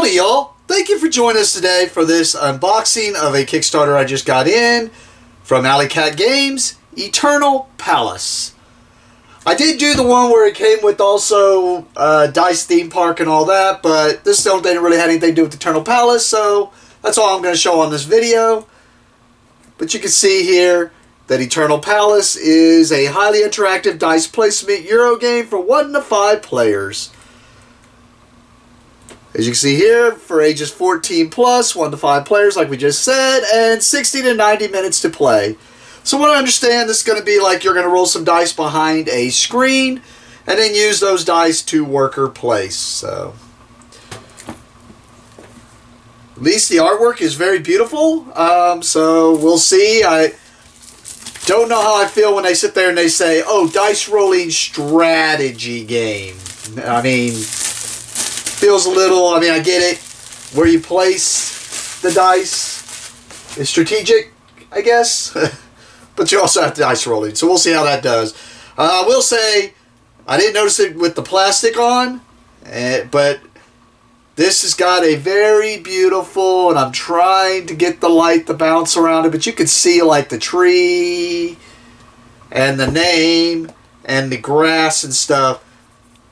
Howdy y'all! Thank you for joining us today for this unboxing of a Kickstarter I just got in from Alley Cat Games, Eternal Palace. I did do the one where it came with also Dice Theme Park and all that, but this still didn't really have anything to do with Eternal Palace, so that's all I'm going to show on this video. But you can see here that Eternal Palace is a highly interactive dice placement Euro game for 1 to 5 players. As you can see here, for ages 14 plus, 1 to 5 players like we just said, and 60 to 90 minutes to play. So what I understand, this is going to be like you're going to roll some dice behind a screen and then use those dice to work or place. So at least the artwork is very beautiful. So we'll see. I don't know how I feel when they sit there and they say, oh, dice rolling strategy game. I mean, feels a little, I get it, where you place the dice is strategic, I guess, but you also have dice rolling, so we'll see how that does. I will say, I didn't notice it with the plastic on, but this has got a very beautiful, and I'm trying to get the light to bounce around it, but you can see like the tree, and the name, and the grass and stuff.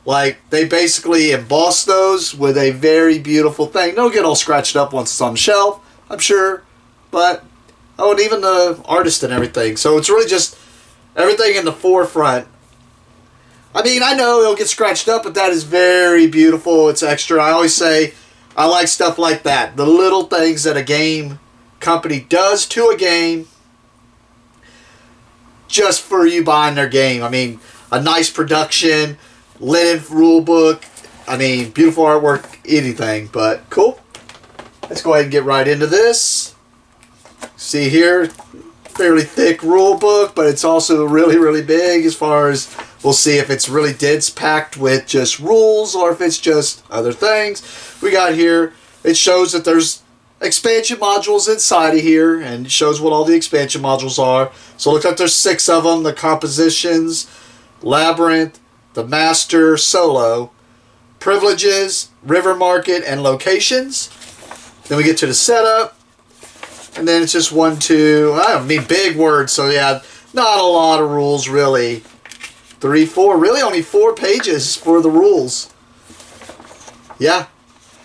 Like, they basically embossed those with a very beautiful thing. They'll get all scratched up once it's on the shelf, I'm sure. But, oh, and even the artist and everything. So it's really just everything in the forefront. I mean, I know it'll get scratched up, but that is very beautiful. It's extra. I always say I like stuff like that. The little things that a game company does to a game just for you buying their game. I mean, a nice production, linen rule book, beautiful artwork, anything, but cool. Let's go ahead and get right into this. See here, fairly thick rule book, but it's also really, really big as far as, we'll see if it's really dense packed with just rules or if it's just other things. We got here, it shows that there's expansion modules inside of here, and it shows what all the expansion modules are. So it looks like there's 6 of them, the compositions, labyrinth, the master, solo, privileges, river market, and locations. Then we get to the setup, and then it's just 1, 2, big words, so yeah, not a lot of rules really. 3, 4, really only 4 pages for the rules. Yeah,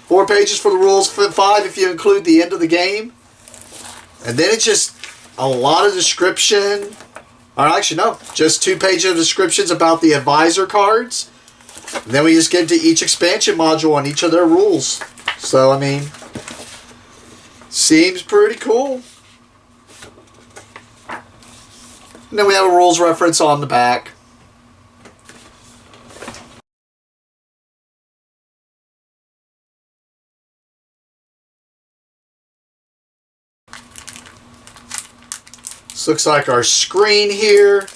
4 pages for the rules, 5 if you include the end of the game. And then it's just a lot of description. Or actually, no, just 2 pages of descriptions about the advisor cards. And then we just get into each expansion module and each of their rules. So, seems pretty cool. And then we have a rules reference on the back. This looks like our screen here.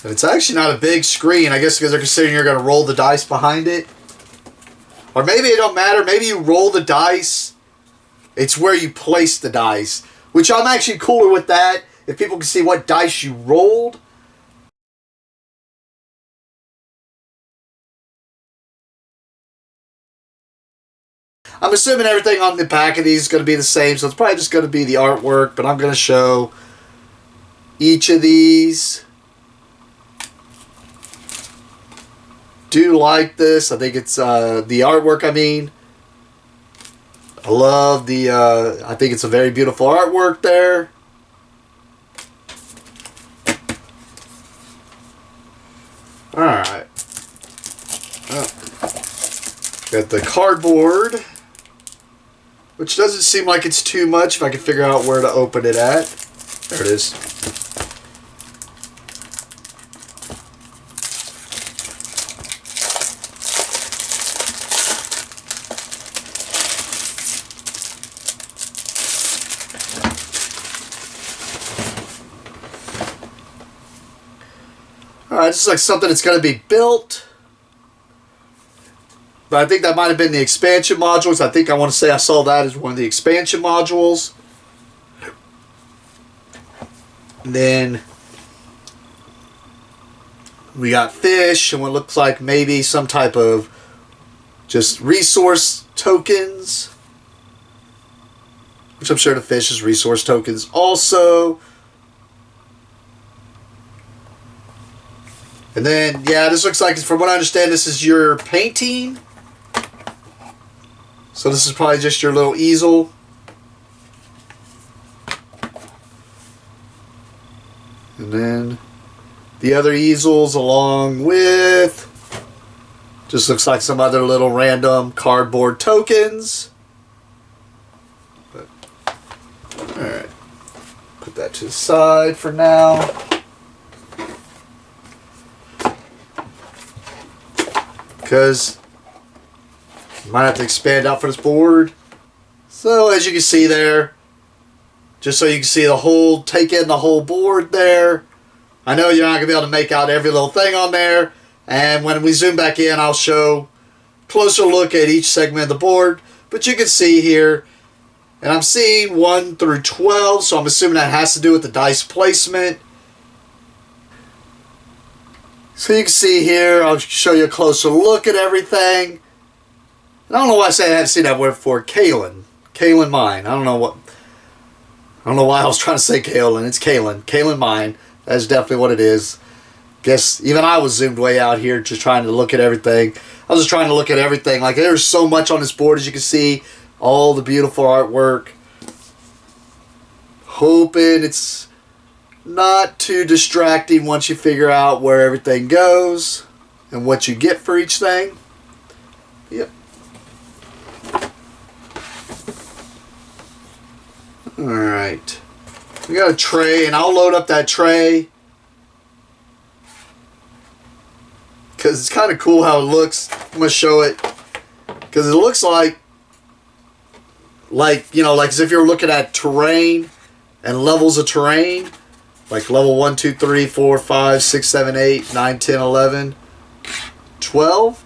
And it's actually not a big screen. I guess because they're considering you're going to roll the dice behind it. Or maybe it don't matter. Maybe you roll the dice. It's where you place the dice. Which I'm actually cooler with that. If people can see what dice you rolled. I'm assuming everything on the back of these is going to be the same, so it's probably just going to be the artwork, but I'm going to show each of these. Do like this. I think it's the artwork, I love the, I think it's a very beautiful artwork there. Alright. Got the cardboard, which doesn't seem like it's too much if I can figure out where to open it at. There it is. Alright, this is like something that's going to be built. But I think that might have been the expansion modules. I think I want to say I saw that as one of the expansion modules. And then we got fish and what looks like maybe some type of just resource tokens, which I'm sure the fish is resource tokens also. And then, yeah, this looks like, from what I understand, this is your painting. So this is probably just your little easel. And then the other easels along with, just looks like some other little random cardboard tokens. But, alright, put that to the side for now. Because you might have to expand out for this board. So as you can see there, just so you can see the whole, take in the whole board there. I know you're not going to be able to make out every little thing on there. And when we zoom back in, I'll show a closer look at each segment of the board. But you can see here, and I'm seeing 1 through 12, so I'm assuming that has to do with the dice placement. So you can see here, I'll show you a closer look at everything. And I don't know why I say I haven't seen that word before. Kaolin. Kaolin Mine. I don't know why I was trying to say Kaolin. It's Kaolin. Kaolin Mine. That's definitely what it is. Guess even I was zoomed way out here just trying to look at everything. I was just trying to look at everything. Like, there's so much on this board, as you can see. All the beautiful artwork. Hoping it's not too distracting once you figure out where everything goes and what you get for each thing. Yep. Alright. We got a tray, and I'll load up that tray because it's kind of cool how it looks. I'm going to show it because it looks like, you know, like as if you're looking at terrain and levels of terrain. Like level 1, 2, 3, 4, 5, 6, 7, 8, 9, 10, 11, 12.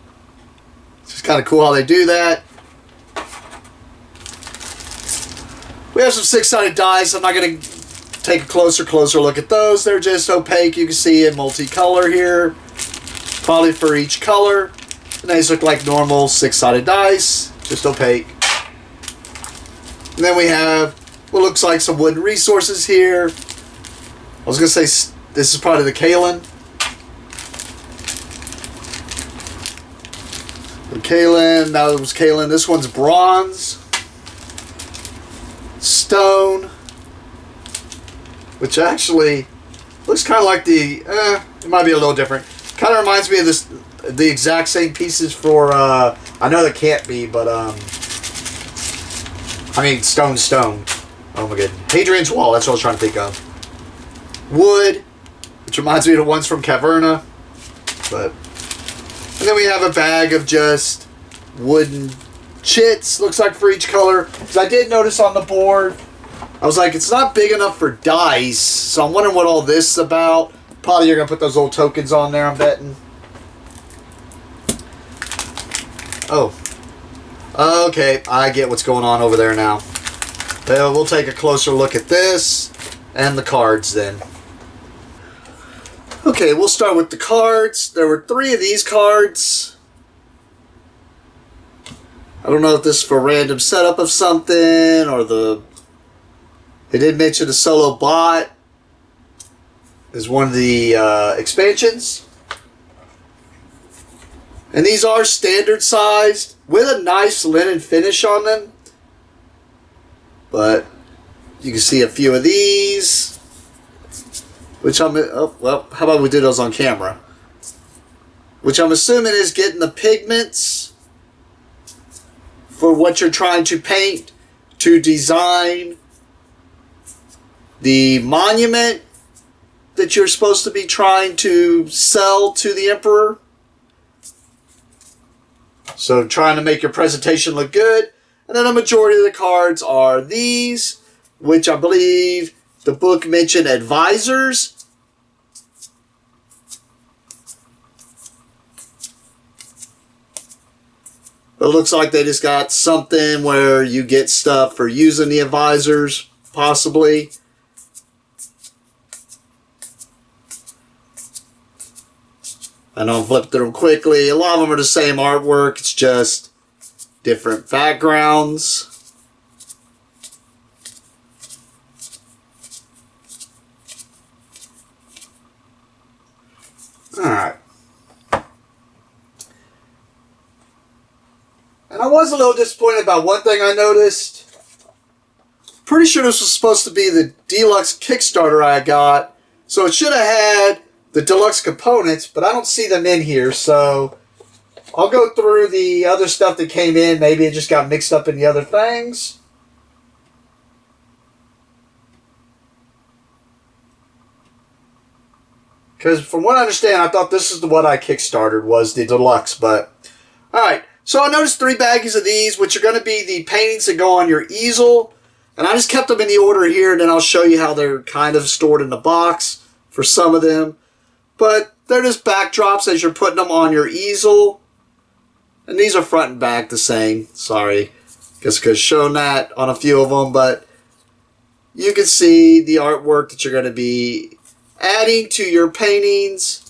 It's just kind of cool how they do that. We have some 6-sided dice. I'm not going to take a closer look at those. They're just opaque. You can see in multicolor here. Probably for each color. And these look like normal 6-sided dice. Just opaque. And then we have what looks like some wooden resources here. I was going to say this is probably the Kaolin. The Kaolin, now it was Kaolin. This one's bronze. Stone. Which actually looks kind of like the, it might be a little different. Kind of reminds me of this, the exact same pieces for, I know that can't be, but, I mean, stone. Oh my god. Hadrian's Wall, that's what I was trying to think of. Wood, which reminds me of the ones from Caverna. And then we have a bag of just wooden chits, looks like for each color. Because I did notice on the board, I was like, it's not big enough for dice. So I'm wondering what all this is about. Probably you're going to put those little tokens on there, I'm betting. Oh. Okay, I get what's going on over there now. We'll take a closer look at this and the cards then. Okay, we'll start with the cards. There were 3 of these cards. I don't know if this is for random setup of something or They did mention the solo bot is one of the expansions. And these are standard sized with a nice linen finish on them. But you can see a few of these. Which well, how about we do those on camera? Which I'm assuming is getting the pigments for what you're trying to paint to design the monument that you're supposed to be trying to sell to the emperor. So trying to make your presentation look good. And then a majority of the cards are these, which I believe the book mentioned advisors. But it looks like they just got something where you get stuff for using the advisors, possibly. I know I flipped through them quickly. A lot of them are the same artwork. It's just different backgrounds. Alright. And I was a little disappointed about one thing I noticed. Pretty sure this was supposed to be the deluxe Kickstarter I got. So it should have had the deluxe components, but I don't see them in here. So I'll go through the other stuff that came in. Maybe it just got mixed up in the other things. Because from what I understand, I thought this is the one I kickstarted was the deluxe. But, alright. So I noticed 3 baggies of these, which are going to be the paintings that go on your easel. And I just kept them in the order here, and then I'll show you how they're kind of stored in the box for some of them. But they're just backdrops as you're putting them on your easel. And these are front and back the same. Sorry. Just because shown that on a few of them. But you can see the artwork that you're going to be adding to your paintings.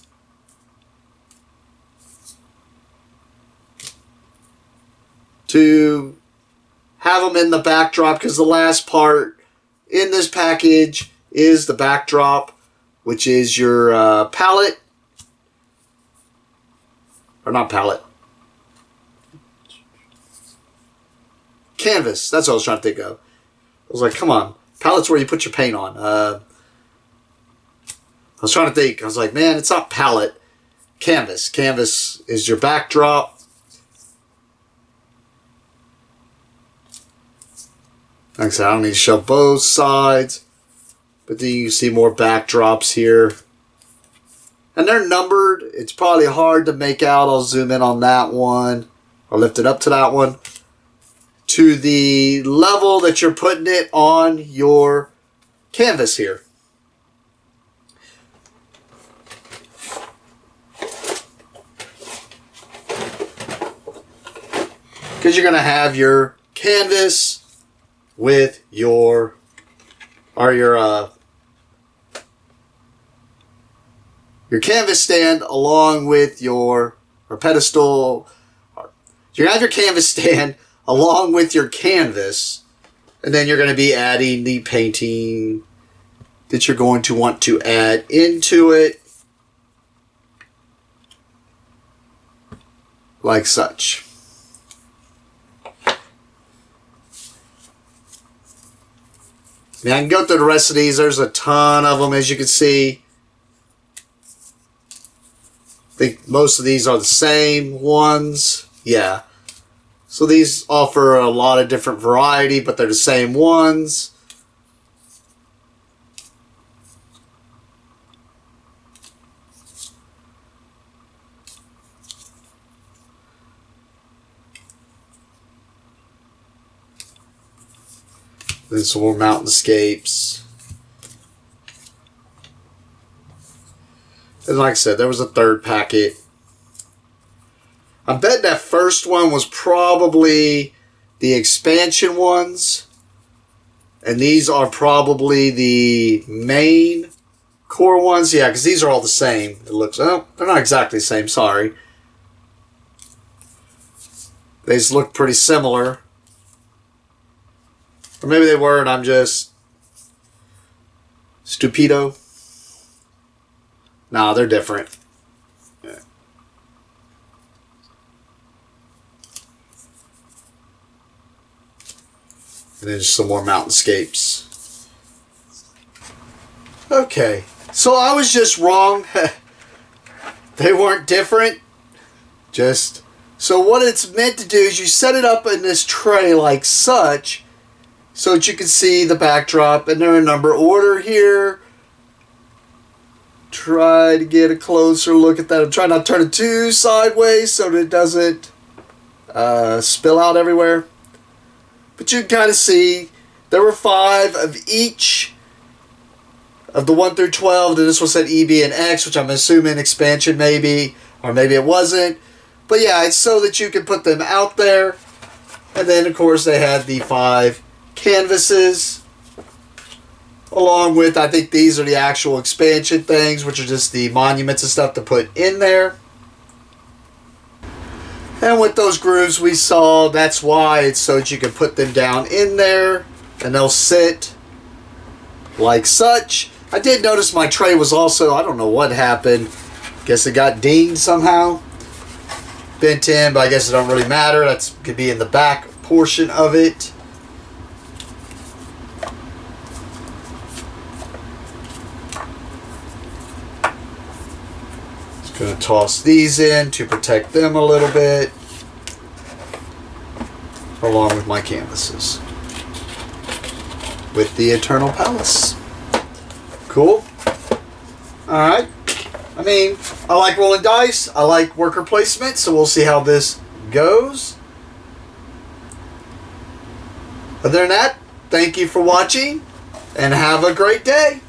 To have them in the backdrop, because the last part in this package is the backdrop, which is your palette. Or not palette. Canvas. That's what I was trying to think of. I was like, come on. Palette's where you put your paint on. I was trying to think. I was like, man, it's not palette. Canvas. Canvas is your backdrop. Like I said, I don't need to show both sides. But then you see more backdrops here. And they're numbered. It's probably hard to make out. I'll zoom in on that one. Or lift it up to that one. To the level that you're putting it on your canvas here. Because you're going to have your canvas with your canvas stand along with your pedestal. You're going to have your canvas stand along with your canvas, and then you're going to be adding the painting that you're going to want to add into it, like such. Now I can go through the rest of these. There's a ton of them, as you can see. I think most of these are the same ones. Yeah. So these offer a lot of different variety, but they're the same ones. Then some more mountainscapes. And like I said, there was a third packet. I bet that first one was probably the expansion ones. And these are probably the main core ones. Yeah, because these are all the same. It looks, oh, they're not exactly the same, sorry. They just look pretty similar. Or maybe they were and I'm just stupido. Nah, they're different. Yeah. And then just some more mountainscapes. Okay, so I was just wrong. They weren't different. So what it's meant to do is you set it up in this tray like such, so that you can see the backdrop, and they're in number order here. Try to get a closer look at that. I'm trying not to turn it too sideways so that it doesn't spill out everywhere. But you can kind of see there were 5 of each of the 1 through 12. This one said E, B, and X, which I'm assuming expansion maybe, or maybe it wasn't. But yeah, it's so that you can put them out there. And then of course they had the 5 canvases, along with, I think these are the actual expansion things, which are just the monuments and stuff to put in there. And with those grooves we saw, that's why it's so that you can put them down in there and they'll sit like such. I did notice my tray was also, I don't know what happened. Guess it got dinged somehow. Bent in, but I guess it don't really matter. That could be in the back portion of it. Just gonna toss these in to protect them a little bit, along with my canvases. With the Eternal Palace. Cool. Alright. I mean, I like rolling dice. I like worker placement, so we'll see how this goes. Other than that, thank you for watching, and have a great day.